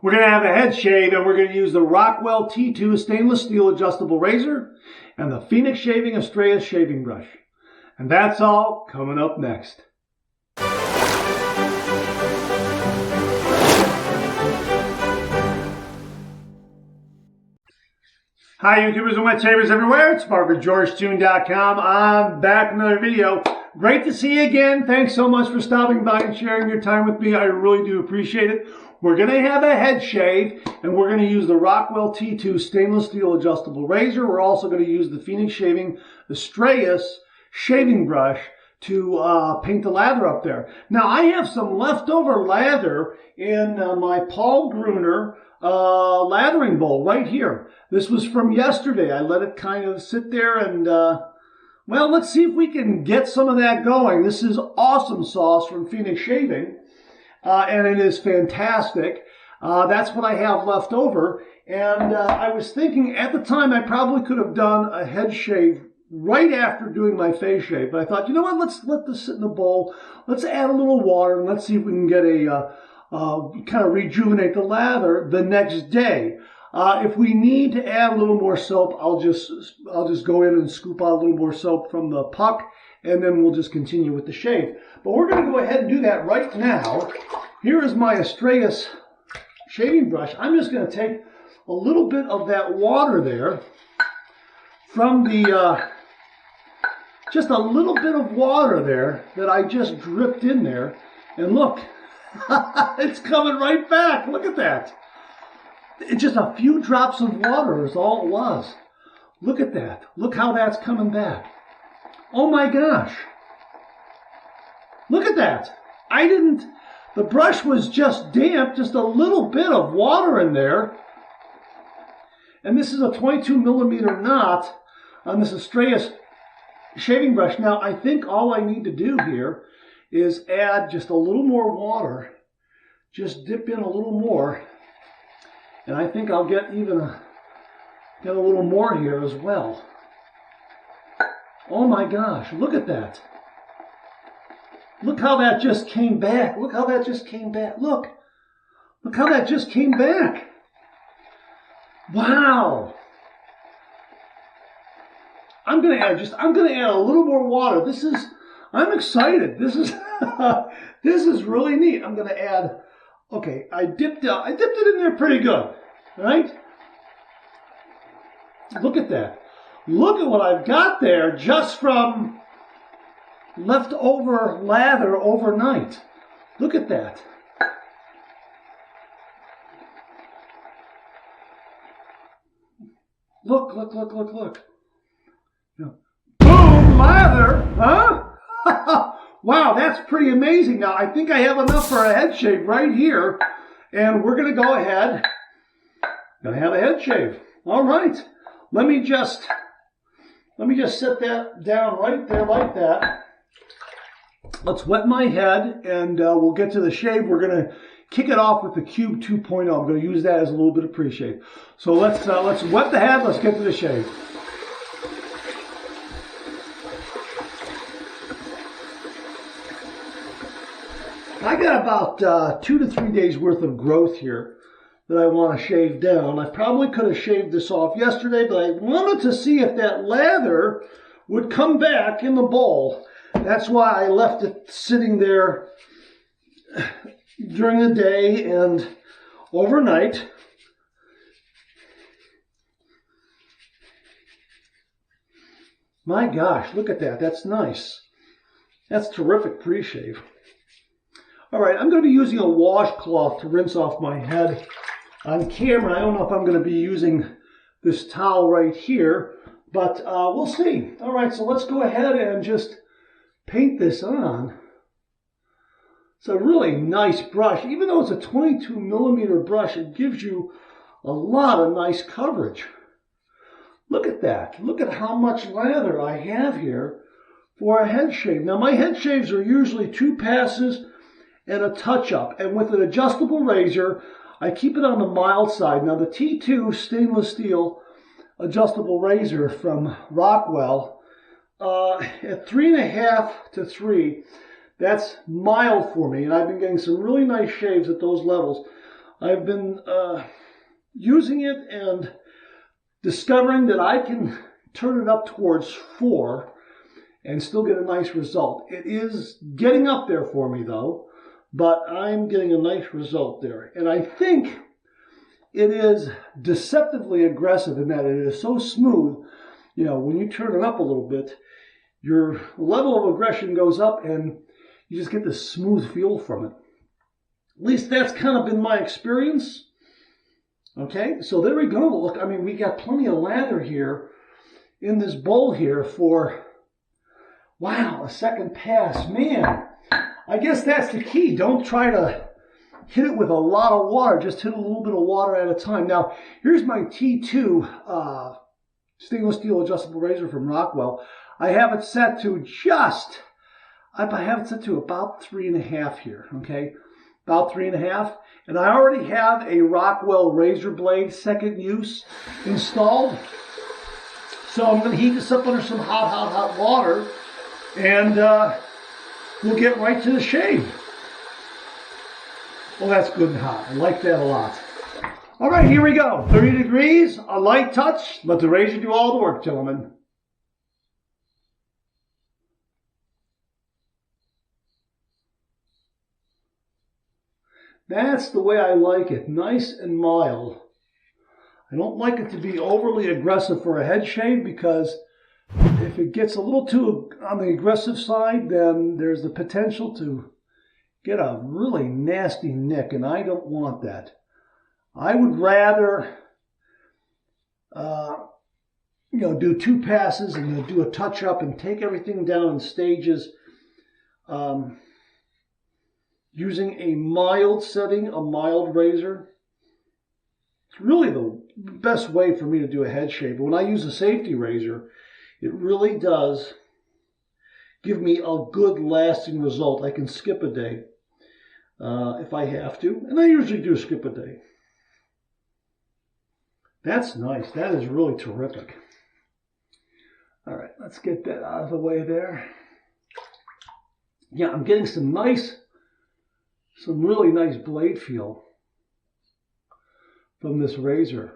We're going to have a head shave, and we're going to use the Rockwell T2 Stainless Steel adjustable razor and the Phoenix Shaving Astraeus shaving brush. And that's all coming up next. Hi YouTubers and wet shavers everywhere, it's BarberGeorgeTune.com. I'm back with another video. Great to see you again. Thanks so much for stopping by and sharing your time with me. I really do appreciate it. We're going to have a head shave, and we're going to use the Rockwell T2 Stainless Steel adjustable razor. We're also going to use the Phoenix Shaving Astraeus shaving brush to paint the lather up there. Now, I have some leftover lather in my Paul Gruner lathering bowl right here. This was from yesterday. I let it kind of sit there and, well, let's see if we can get some of that going. This is Awesome Sauce from Phoenix Shaving, and it is fantastic. That's what I have left over. And I was thinking at the time I probably could have done a head shave right after doing my face shave. But I thought, you know what, let's let this sit in the bowl. Let's add a little water and let's see if we can get a kind of rejuvenate the lather the next day. If we need to add a little more soap, I'll just go in and scoop out a little more soap from the puck, and then we'll just continue with the shave. But we're going to go ahead and do that right now. Here is my Astraeus shaving brush. I'm just going to take a little bit of that water there from the, just a little bit of water there that I just dripped in there. And look, it's coming right back. Look at that. It's just a few drops of water is all it was. Look at that. Look how that's coming back. Oh my gosh. Look at that. The brush was just damp, just a little bit of water in there. And this is a 22 millimeter knot on this Astraeus shaving brush. Now, I think all I need to do here is add just a little more water. Just dip in a little more. And I think I'll get even get a little more here as well. Oh my gosh, look at that. Look how that just came back. Look how that just came back. Look how that just came back. Wow. I'm gonna add a little more water. I'm excited. This is really neat. I'm gonna add, okay, I dipped it in there pretty good, right? Look at that. Look at what I've got there just from leftover lather overnight. Look at that. Look. Boom, lather, huh? Wow, that's pretty amazing. Now, I think I have enough for a head shave right here. And we're going to go ahead. Going to have a head shave. All right. Let me just set that down right there like that. Let's wet my head, and we'll get to the shave. We're going to kick it off with the Cube 2.0. I'm going to use that as a little bit of pre-shave. So let's wet the head. Let's get to the shave. I got about 2 to 3 days worth of growth here that I want to shave down. I probably could have shaved this off yesterday, but I wanted to see if that lather would come back in the bowl. That's why I left it sitting there during the day and overnight. My gosh, look at that. That's nice. That's terrific pre-shave. All right, I'm going to be using a washcloth to rinse off my head on camera. I don't know if I'm going to be using this towel right here, but we'll see. All right, so let's go ahead and just paint this on. It's a really nice brush. Even though it's a 22 millimeter brush, it gives you a lot of nice coverage. Look at that. Look at how much lather I have here for a head shave. Now, my head shaves are usually 2 passes and a touch-up. And with an adjustable razor, I keep it on the mild side. Now, the T2 stainless steel adjustable razor from Rockwell, at 3.5 to 3, that's mild for me. And I've been getting some really nice shaves at those levels. I've been using it and discovering that I can turn it up towards 4 and still get a nice result. It is getting up there for me though, but I'm getting a nice result there. And I think it is deceptively aggressive in that it is so smooth. You know, when you turn it up a little bit, your level of aggression goes up and you just get this smooth feel from it. At least that's kind of been my experience. Okay, so there we go. Look, I mean, we got plenty of lather here in this bowl here for, wow, a second pass. Man, I guess that's the key. Don't try to hit it with a lot of water. Just hit a little bit of water at a time. Now, here's my T2 stainless steel adjustable razor from Rockwell. I have it set to I have it set to about 3.5 here, okay? About 3.5. And I already have a Rockwell razor blade second use installed. So I'm going to heat this up under some hot water, and we'll get right to the shave. Well, that's good and hot. I like that a lot. All right, here we go. 30 degrees, a light touch. Let the razor do all the work, gentlemen. That's the way I like it, nice and mild. I don't like it to be overly aggressive for a head shave, because if it gets a little too on the aggressive side, then there's the potential to get a really nasty nick, and I don't want that. I would rather, do 2 passes and then do a touch-up and take everything down in stages. Using a mild setting, a mild razor. It's really the best way for me to do a head shave. But when I use a safety razor, it really does give me a good lasting result. I can skip a day if I have to, and I usually do skip a day. That's nice. That is really terrific. All right, let's get that out of the way there. Yeah, I'm getting some really nice blade feel from this razor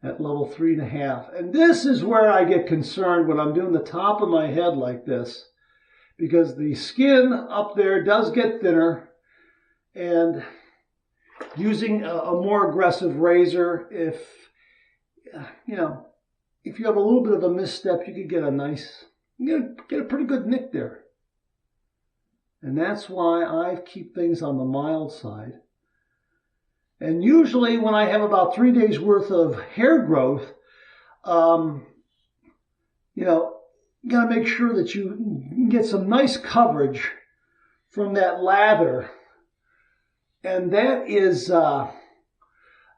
at level 3.5. And this is where I get concerned when I'm doing the top of my head like this, because the skin up there does get thinner, and using a more aggressive razor, if you have a little bit of a misstep, you could get get a pretty good nick there. And that's why I keep things on the mild side. And usually when I have about 3 days worth of hair growth, you got to make sure that you get some nice coverage from that lather. And that is, and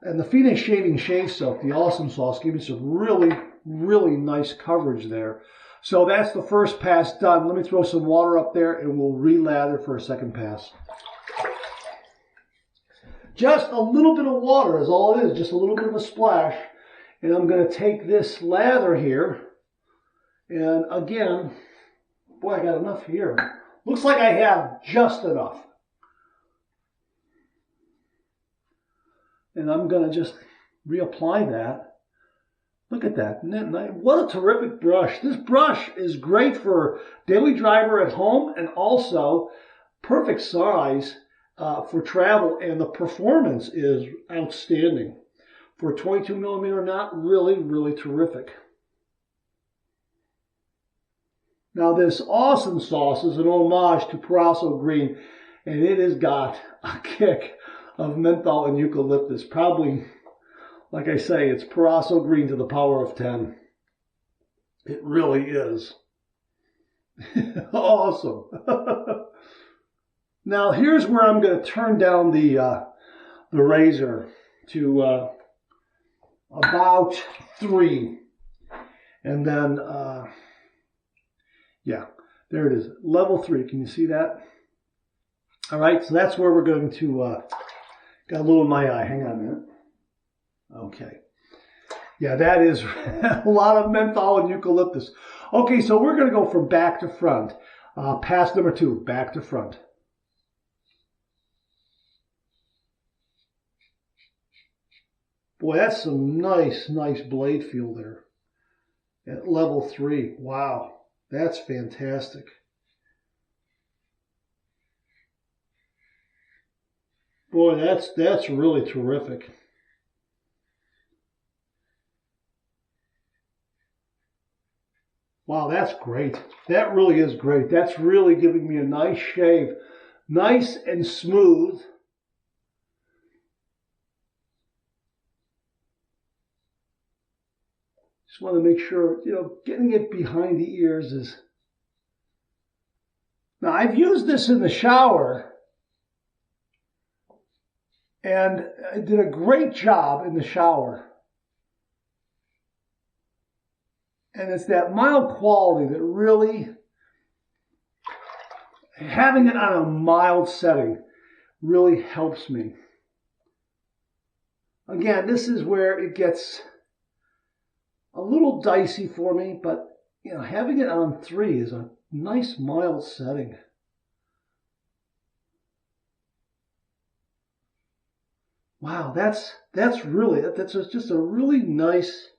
the Phoenix Shaving Shave Soap, the Awesome Sauce, gave me some really, really nice coverage there. So that's the first pass done. Let me throw some water up there and we'll re-lather for a second pass. Just a little bit of water is all it is, just a little bit of a splash. And I'm going to take this lather here. And again, boy, I got enough here. Looks like I have just enough. And I'm going to just reapply that. Look at that. What a terrific brush. This brush is great for daily driver at home, and also perfect size for travel, and the performance is outstanding. For a 22 millimeter knot, really, really terrific. Now this Awesome Sauce is an homage to Purasso Green, and it has got a kick of menthol and eucalyptus. Probably, like I say, it's Purasso Green to the power of 10. It really is. Awesome. Now here's where I'm going to turn down the razor to about 3. And then, yeah, there it is. Level 3. Can you see that? All right, so that's where we're going to, got a little in my eye. Hang on a minute. Okay. Yeah, that is a lot of menthol and eucalyptus. Okay, so we're going to go from back to front. Pass number 2, back to front. Boy, that's some nice blade feel there at level 3. Wow, that's fantastic. Boy, that's really terrific. Wow, that's great. That really is great. That's really giving me a nice shave. Nice and smooth. Just want to make sure, you know, getting it behind the ears is... Now, I've used this in the shower, and I did a great job in the shower. And it's that mild quality that really, having it on a mild setting really helps me. Again, this is where it gets a little dicey for me, but you know, having it on 3 is a nice mild setting. Wow, that's just a really nice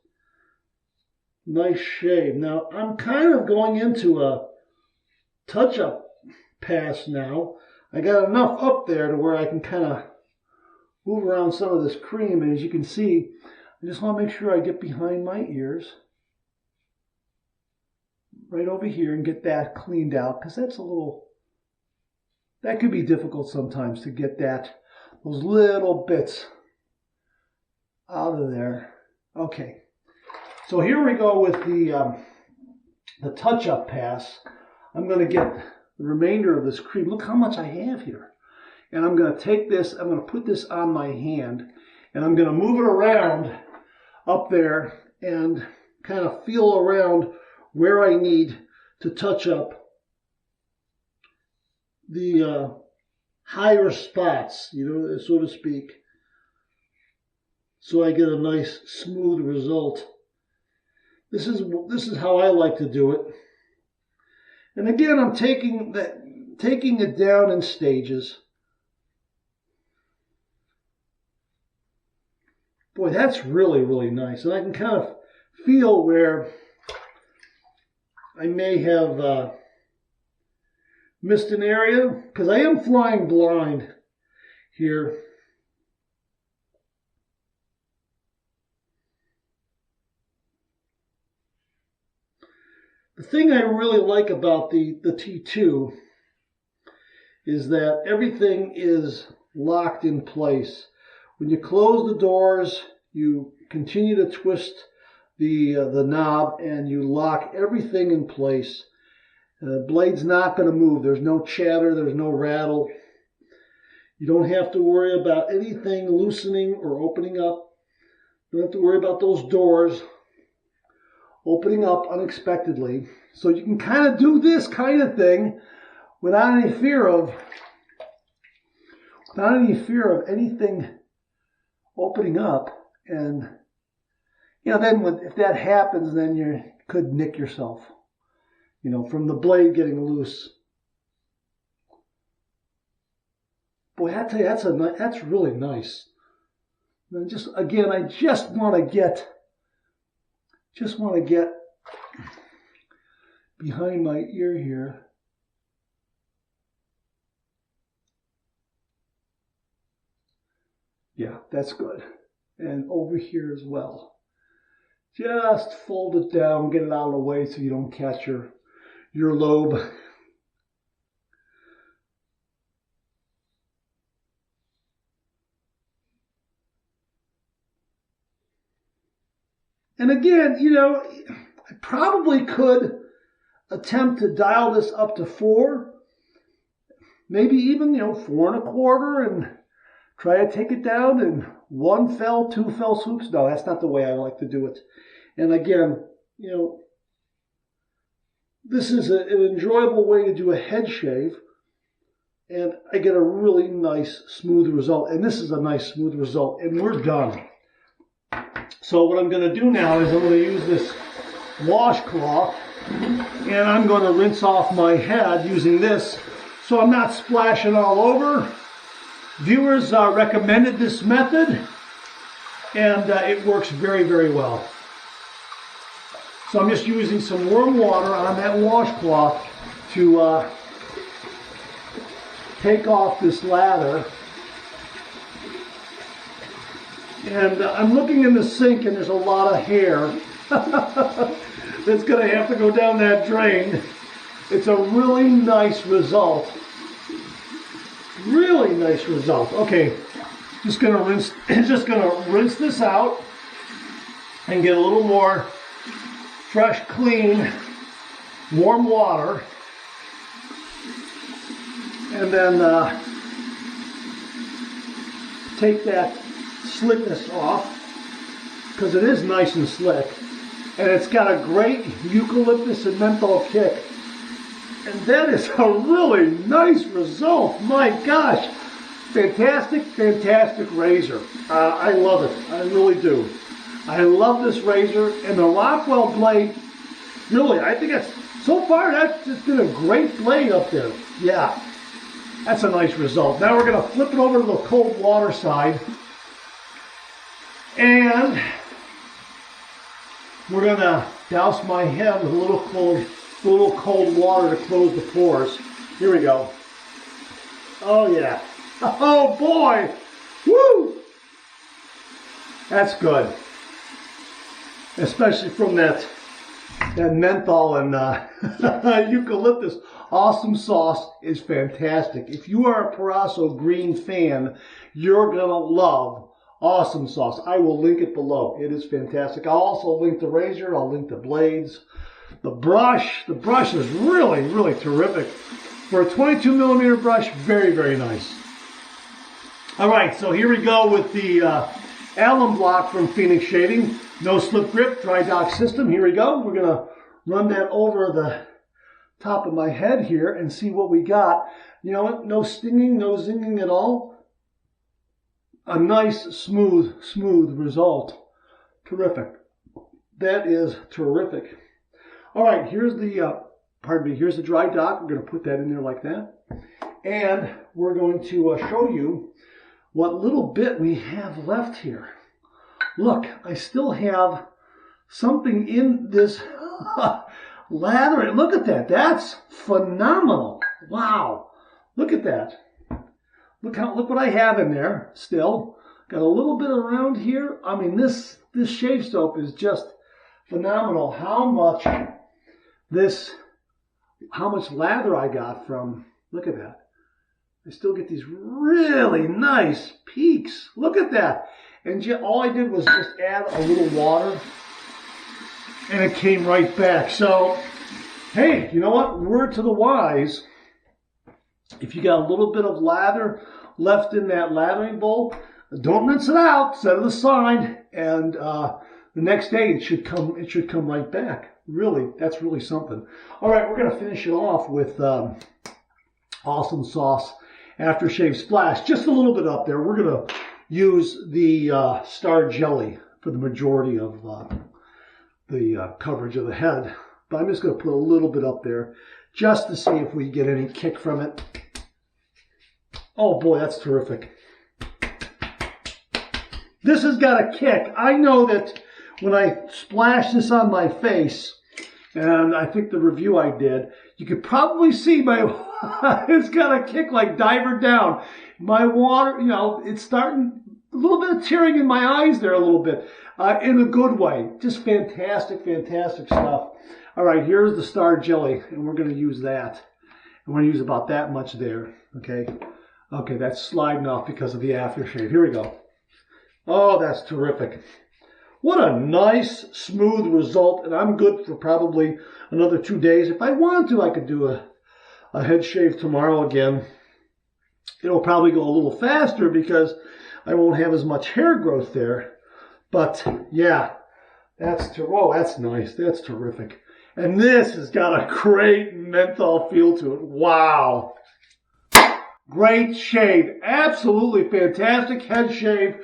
shave. Now, I'm kind of going into a touch-up pass now. I got enough up there to where I can kind of move around some of this cream, and as you can see, I just want to make sure I get behind my ears, right over here, and get that cleaned out, because that could be difficult sometimes to get those little bits out of there. Okay. So here we go with the touch-up pass. I'm going to get the remainder of this cream. Look how much I have here. And I'm going to take this, I'm going to put this on my hand, and I'm going to move it around up there and kind of feel around where I need to touch up the higher spots, you know, so to speak, so I get a nice smooth result. This is how I like to do it. And again, I'm taking it down in stages. Boy, that's really nice. And I can kind of feel where I may have missed an area, because I am flying blind here. The thing I really like about the T2 is that everything is locked in place. When you close the doors, you continue to twist the knob and you lock everything in place. The blade's not going to move. There's no chatter, there's no rattle. You don't have to worry about anything loosening or opening up. You don't have to worry about those doors opening up unexpectedly. So you can kind of do this kind of thing without any fear of anything opening up. And you know, then if that happens, then you could nick yourself, you know, from the blade getting loose. Boy, I tell you, that's really nice. And I just want to get behind my ear here. Yeah, that's good. And over here as well. Just fold it down, get it out of the way so you don't catch your lobe. And again, you know, I probably could attempt to dial this up to 4, maybe even, you know, 4 1/4, and try to take it down in 2 fell swoops. No, that's not the way I like to do it. And again, you know, this is an enjoyable way to do a head shave, and I get a really nice smooth result. And this is a nice smooth result, and we're done. So what I'm going to do now is I'm going to use this washcloth, and I'm going to rinse off my head using this so I'm not splashing all over. Viewers recommended this method, and it works very, very well. So I'm just using some warm water on that washcloth to take off this lather. And I'm looking in the sink and there's a lot of hair that's going to have to go down that drain. It's a really nice result. Really nice result. Okay, just going to rinse this out and get a little more fresh, clean, warm water. And then take that slickness off, because it is nice and slick. And it's got a great eucalyptus and menthol kick. And that is a really nice result. My gosh. Fantastic, fantastic razor. I love it. I really do. I love this razor. And the Rockwell blade, really, I think it's, so far, that's just been a great blade up there. Yeah. That's a nice result. Now we're going to flip it over to the cold water side. And we're going to douse my head with a little cold water to close the pores. Here we go. Oh yeah. Oh boy. Woo! That's good. Especially from that menthol and eucalyptus. Awesome Sauce is fantastic. If you are a Parasso Green fan, you're going to love Awesome Sauce. I will link it below. It is fantastic. I'll also link the razor. I'll link the blades. The brush is really, really terrific. For a 22mm brush, very, very nice. All right, so here we go with the alum block from Phoenix Shaving. No slip grip, dry dock system. Here we go. We're going to run that over the top of my head here and see what we got. You know what? No stinging, no zinging at all. A nice, smooth result. Terrific. That is terrific. All right, here's the, here's the dry dock. We're going to put that in there like that. And we're going to show you what little bit we have left here. Look, I still have something in this lather. Look at that. That's phenomenal. Wow. Look at that. Look what I have in there still. Got a little bit around here. I mean, this shave soap is just phenomenal. How much lather I got from, look at that. I still get these really nice peaks. Look at that. And all I did was just add a little water and it came right back. So, hey, you know what? Word to the wise. If you got a little bit of lather left in that lathering bowl, don't rinse it out. Set it aside, and the next day it should come right back. Really, that's really something. All right, we're going to finish it off with Awesome Sauce Aftershave Splash. Just a little bit up there. We're going to use the Star Jelly for the majority of the coverage of the head. But I'm just going to put a little bit up there just to see if we get any kick from it. Oh boy, that's terrific. This has got a kick. I know that when I splash this on my face, and I think the review I did, you could probably see my, it's got a kick like diver down. My water, you know, it's starting, a little bit of tearing in my eyes there a little bit, in a good way. Just fantastic, fantastic stuff. All right, here's the Star Jelly, and we're going to use that. And we're going to use about that much there, okay? Okay, that's sliding off because of the aftershave. Here we go. Oh, that's terrific. What a nice, smooth result, and I'm good for probably another 2 days. If I wanted to, I could do a head shave tomorrow again. It'll probably go a little faster because I won't have as much hair growth there. But, yeah, whoa, that's nice. That's terrific. And this has got a great menthol feel to it. Wow. Great shave. Absolutely fantastic head shave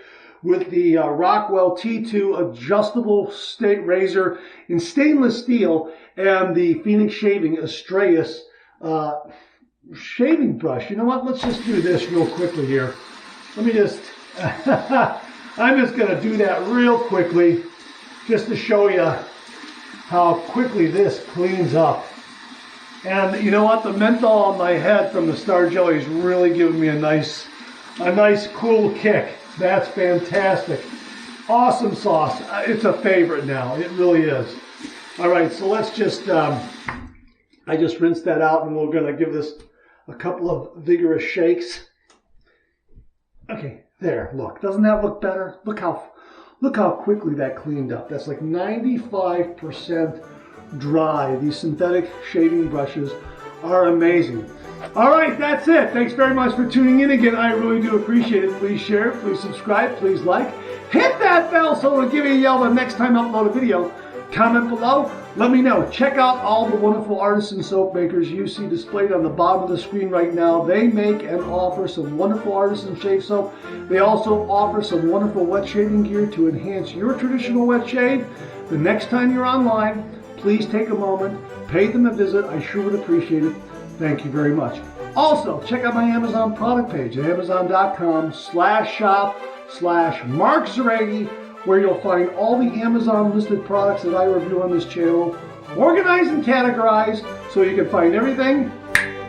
with the Rockwell T2 adjustable razor in stainless steel and the Phoenix Shaving Astraeus shaving brush. You know what? Let's just do this real quickly here. Let me just, I'm just going to do that real quickly just to show you how quickly this cleans up. And you know what? The menthol on my head from the Star Jelly is really giving me a nice cool kick. That's fantastic. Awesome sauce. It's a favorite now. It really is. All right, so let's just, I just rinsed that out, and we're going to give this a couple of vigorous shakes. Okay, there, look. Doesn't that look better? Look how quickly that cleaned up. That's like 95% dry. These synthetic shaving brushes are amazing. All right, that's it. Thanks very much for tuning in again. I really do appreciate it. Please share, please subscribe, please like. Hit that bell so it'll give you a yell the next time I upload a video. Comment below. Let me know. Check out all the wonderful artisan soap makers you see displayed on the bottom of the screen right now. They make and offer some wonderful artisan shave soap. They also offer some wonderful wet shaving gear to enhance your traditional wet shave. The next time you're online, please take a moment, pay them a visit. I sure would appreciate it. Thank you very much. Also, check out my Amazon product page at amazon.com/shop/Mark Zaregi, where you'll find all the Amazon listed products that I review on this channel, organized and categorized so you can find everything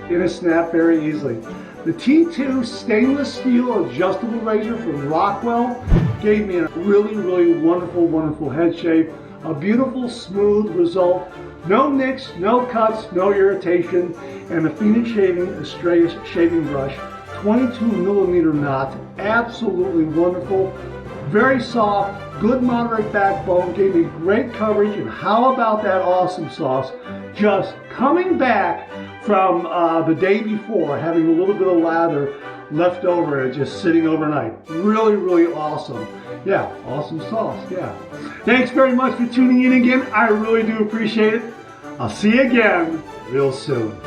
in a snap very easily. The T2 Stainless Steel adjustable razor from Rockwell gave me a really wonderful head shave. A beautiful, smooth result. No nicks, no cuts, no irritation. And the Phoenix Shaving Astraeus shaving brush, 22mm knot, absolutely wonderful. Very soft, good moderate backbone, gave me great coverage. And how about that awesome sauce? Just coming back from the day before, having a little bit of lather left over and just sitting overnight. Really awesome. Yeah, awesome sauce, yeah. Thanks very much for tuning in again. I really do appreciate it. I'll see you again real soon.